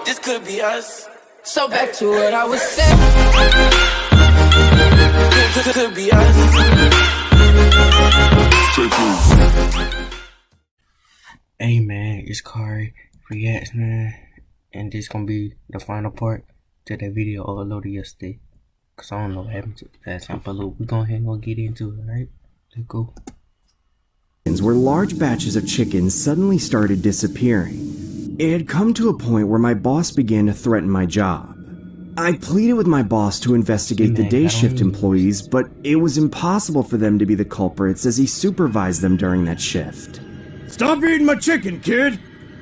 this could be us. So back to what I was saying. Could be us. Hey man, it's Kari Reacts, man, and this gonna be the final part to that video I uploaded yesterday. Cause I don't know what happened to it last time, but look, we go ahead and go get into it, alright? Let's go. Where large batches of chickens suddenly started disappearing. It had come to a point where my boss began to threaten my job. I pleaded with my boss to investigate the day shift employees, but it was impossible for them to be the culprits as he supervised them during that shift. Stop eating my chicken, kid!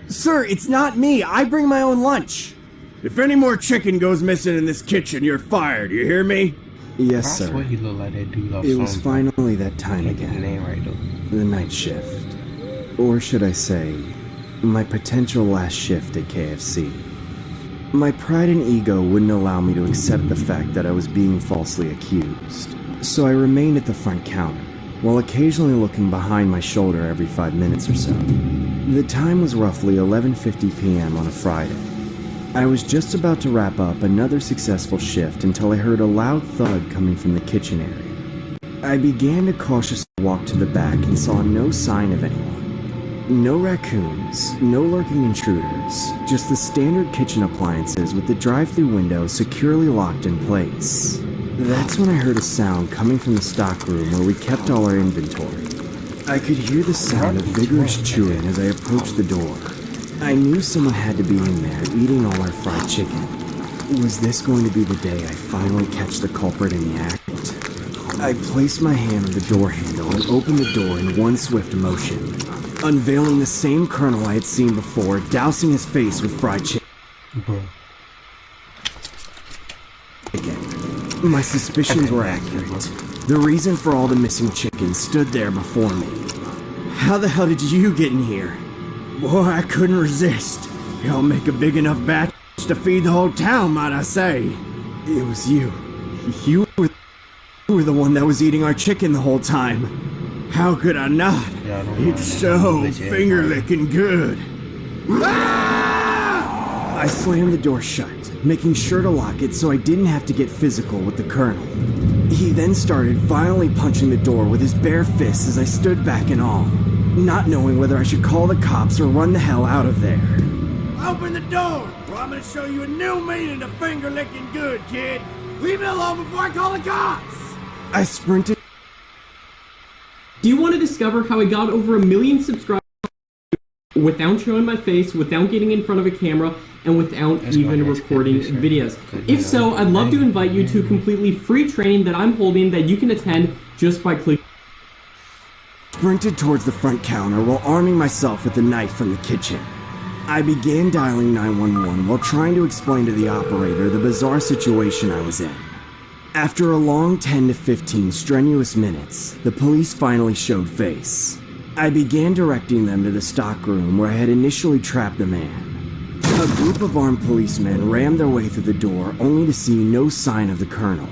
Sir, it's not me. I bring my own lunch. If any more chicken goes missing in this kitchen, you're fired, you hear me? Yes, I sir. swear he looked like that dude off It was Song. finally that time Can't get the again. name right though. The night shift. Or should I say, my potential last shift at KFC. My pride and ego wouldn't allow me to accept the fact that I was being falsely accused. So I remained at the front counter, while occasionally looking behind my shoulder every 5 minutes or so. The time was roughly 11:50 p.m. on a Friday. I was just about to wrap up another successful shift until I heard a loud thud coming from the kitchen area. I began to cautiously walk to the back and saw no sign of anyone. No raccoons, no lurking intruders, just the standard kitchen appliances with the drive-thru window securely locked in place. That's when I heard a sound coming from the stockroom where we kept all our inventory. I could hear the sound of vigorous chewing as I approached the door. I knew someone had to be in there eating all our fried chicken. Was this going to be the day I finally catch the culprit in the act? I placed my hand on the door handle and opened the door in one swift motion, unveiling the same Colonel I had seen before, dousing his face with fried chicken. Bro. My suspicions were accurate. The reason for all the missing chickens stood there before me. How the hell did you get in here? Boy, I couldn't resist. Y'all make a big enough batch to feed the whole town, might I say. It was you. You were the one that was eating our chicken the whole time. How could I not? Yeah, I don't know. It's so finger-licking good. I slammed the door shut, making sure to lock it so I didn't have to get physical with the Colonel. He then started violently punching the door with his bare fists as I stood back in awe, not knowing whether I should call the cops or run the hell out of there. Open the door, or I'm gonna show you a new meaning to finger-licking good, kid. Leave it alone before I call the cops. I sprinted. Do you want to discover how I got over 1 million subscribers without showing my face, without getting in front of a camera, and without even recording videos? If so, I'd love to invite you to a completely free training that I'm holding that you can attend just by clicking. Sprinted towards the front counter while arming myself with the knife from the kitchen. I began dialing 911 while trying to explain to the operator the bizarre situation I was in. After a long 10 to 15 strenuous minutes, the police finally showed face. I began directing them to the stockroom where I had initially trapped the man. A group of armed policemen rammed their way through the door only to see no sign of the Colonel.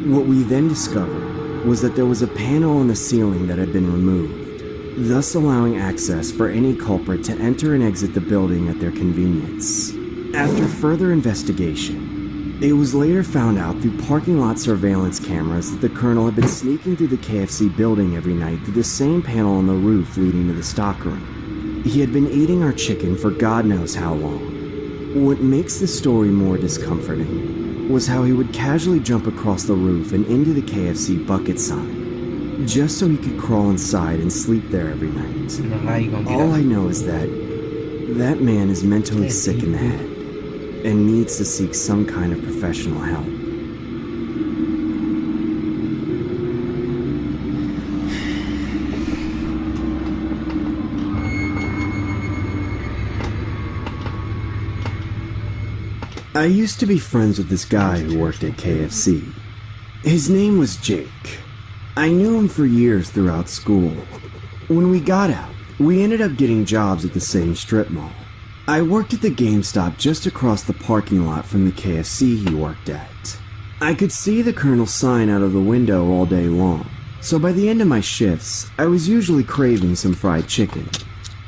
What we then discovered was that there was a panel on the ceiling that had been removed, thus allowing access for any culprit to enter and exit the building at their convenience. After further investigation, it was later found out through parking lot surveillance cameras that the Colonel had been sneaking through the KFC building every night through the same panel on the roof leading to the stockroom. He had been eating our chicken for God knows how long. What makes the story more discomforting was how he would casually jump across the roof and into the KFC bucket sign, just so he could crawl inside and sleep there every night. All I know is that that man is mentally sick in the head and needs to seek some kind of professional help. I used to be friends with this guy who worked at KFC. His name was Jake. I knew him for years throughout school. When we got out, we ended up getting jobs at the same strip mall. I worked at the GameStop just across the parking lot from the KFC he worked at. I could see the Colonel's sign out of the window all day long, so by the end of my shifts, I was usually craving some fried chicken.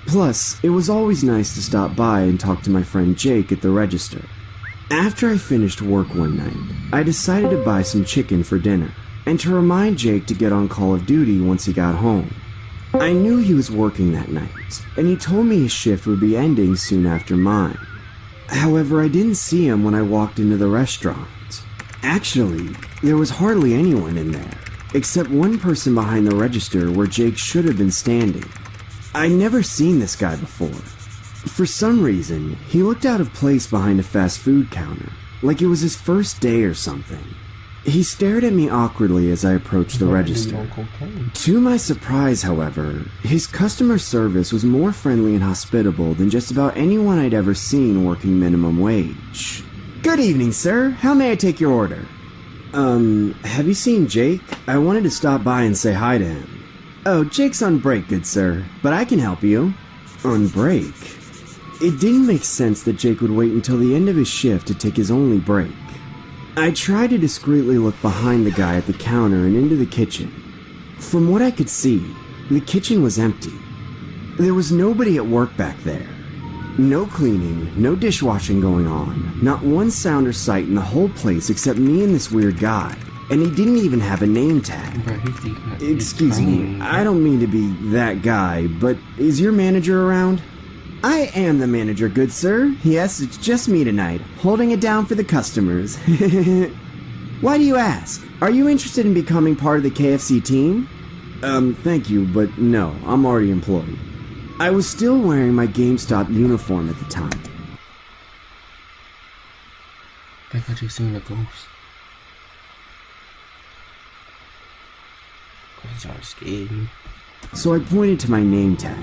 Plus, it was always nice to stop by and talk to my friend Jake at the register. After I finished work one night, I decided to buy some chicken for dinner, and to remind Jake to get on Call of Duty once he got home. I knew he was working that night, and he told me his shift would be ending soon after mine. However, I didn't see him when I walked into the restaurant. Actually, there was hardly anyone in there, except one person behind the register where Jake should have been standing. I'd never seen this guy before. For some reason, he looked out of place behind a fast food counter, like it was his first day or something. He stared at me awkwardly as I approached the register. To my surprise, however, his customer service was more friendly and hospitable than just about anyone I'd ever seen working minimum wage. "Good evening, sir. How may I take your order?" Have you seen Jake? I wanted to stop by and say hi to him." "Oh, Jake's on break, good sir, but I can help you." "On break?" It didn't make sense that Jake would wait until the end of his shift to take his only break. I tried to discreetly look behind the guy at the counter and into the kitchen. From what I could see, the kitchen was empty. There was nobody at work back there. No cleaning, no dishwashing going on, not one sound or sight in the whole place except me and this weird guy, and he didn't even have a name tag. Excuse me, I don't mean to be that guy, but is your manager around? "I am the manager, good sir. Yes, it's just me tonight, holding it down for the customers." "Why do you ask? Are you interested in becoming part of the KFC team?" Thank you, but no, I'm already employed." I was still wearing my GameStop uniform at the time. I think I just seen a ghost. That sort of scared me. So I pointed to my name tag.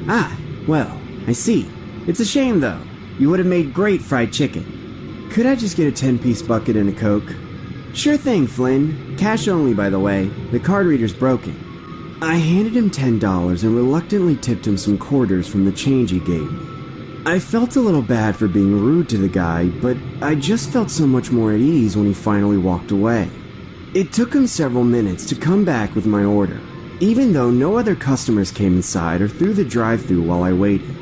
"Ah, well, I see. It's a shame, though. You would have made great fried chicken. Could I just get a 10-piece bucket and a Coke?" "Sure thing, Flynn. Cash only, by the way. The card reader's broken." I handed him $10 and reluctantly tipped him some quarters from the change he gave me. I felt a little bad for being rude to the guy, but I just felt so much more at ease when he finally walked away. It took him several minutes to come back with my order, even though no other customers came inside or through the drive-thru while I waited.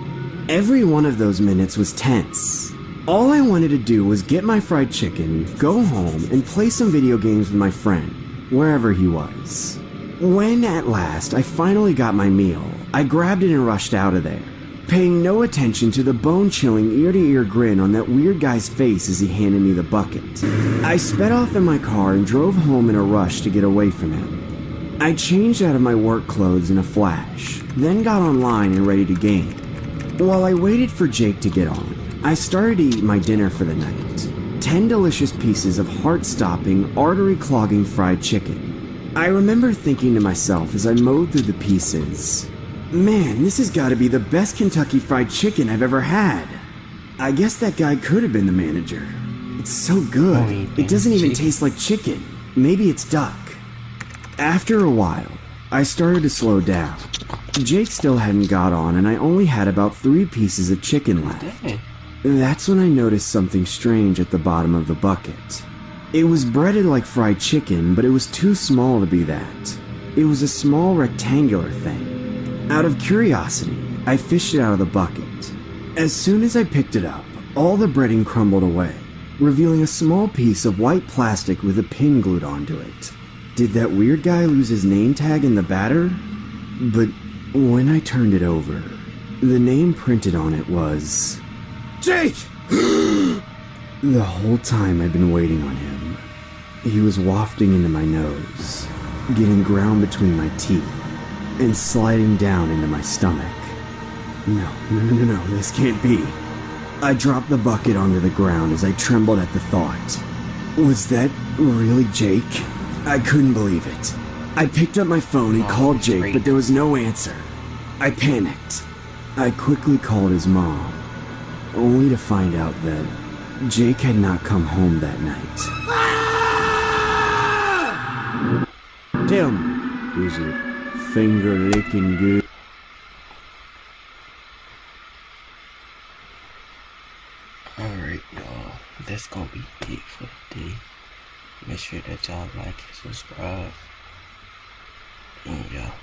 Every one of those minutes was tense. All I wanted to do was get my fried chicken, go home, and play some video games with my friend, wherever he was. When, at last, I finally got my meal, I grabbed it and rushed out of there, paying no attention to the bone-chilling ear-to-ear grin on that weird guy's face as he handed me the bucket. I sped off in my car and drove home in a rush to get away from him. I changed out of my work clothes in a flash, then got online and ready to game. While I waited for Jake to get on, I started to eat my dinner for the night. 10 delicious pieces of heart-stopping, artery-clogging fried chicken. I remember thinking to myself as I mowed through the pieces, "Man, this has got to be the best Kentucky Fried Chicken I've ever had." I guess that guy could have been the manager. It's so good. It doesn't even taste like chicken. Maybe it's duck. After a while, I started to slow down. Jake still hadn't got on, and I only had about 3 pieces of chicken left. That's when I noticed something strange at the bottom of the bucket. It was breaded like fried chicken, but it was too small to be that. It was a small rectangular thing. Out of curiosity, I fished it out of the bucket. As soon as I picked it up, all the breading crumbled away, revealing a small piece of white plastic with a pin glued onto it. Did that weird guy lose his name tag in the batter? But when I turned it over, the name printed on it was... Jake! The whole time I'd been waiting on him, he was wafting into my nose, getting ground between my teeth, and sliding down into my stomach. No, this can't be. I dropped the bucket onto the ground as I trembled at the thought. Was that really Jake? I couldn't believe it. I picked up my phone and called Jake, but there was no answer. I panicked. I quickly called his mom, only to find out that Jake had not come home that night. Tell me, is it finger licking good? Alright, y'all. That's gonna be it for today. Make sure that y'all like and subscribe. And y'all.